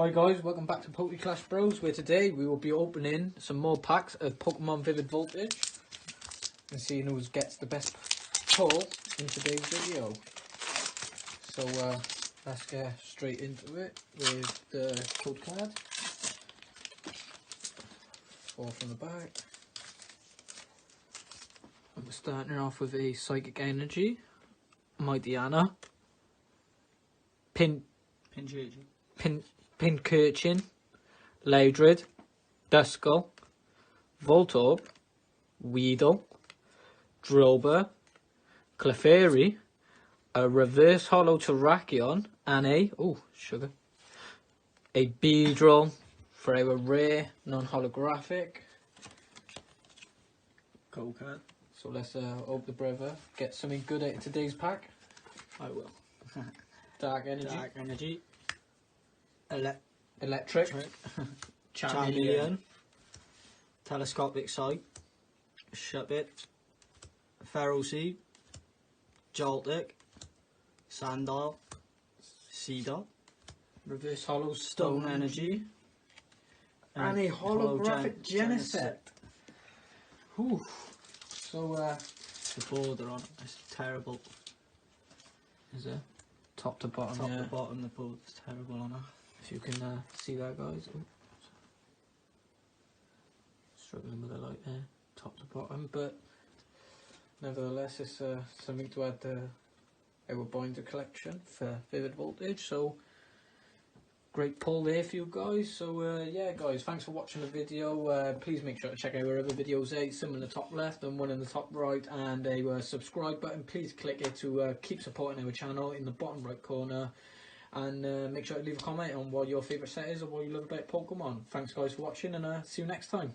Hi guys, welcome back to PokeClashBros, where today we will be opening some more packs of Pokemon Vivid Voltage and seeing who gets the best pull in today's video. So let's get straight into it with the code card. 4 from the back. And we're starting off with a Psychic Energy, Mighty Anna, Pincurchin, Loudred, Duskull, Voltorb, Weedle, Drober, Clefairy, a Reverse Hollow Terrakion, and a Beedrill for a rare non-holographic code card. So let's open the brother, get something good out of today's pack. I will. Dark Energy. Dark Energy. Electric. Charmeleon. Telescopic Sight. Shuppet. Feral Seed. Joltik. Sandile. Seedot. Reverse Hollow Stone Energy. And a holographic Genesect. Whew. So the border on it is terrible. Is it? Top to bottom, Top yeah. to bottom, the border's terrible on it. If you can see that, guys. Ooh. Struggling with the light there. Top to bottom, but nevertheless it's something to add to our binder collection for Vivid Voltage. So great pull there for you guys. So yeah guys, thanks for watching the video. Please make sure to check out our other videos, some in the top left and one in the top right, and a subscribe button. Please click it to keep supporting our channel in the bottom right corner, and make sure to leave a comment on what your favourite set is or what you love about Pokemon. Thanks guys for watching, and see you next time.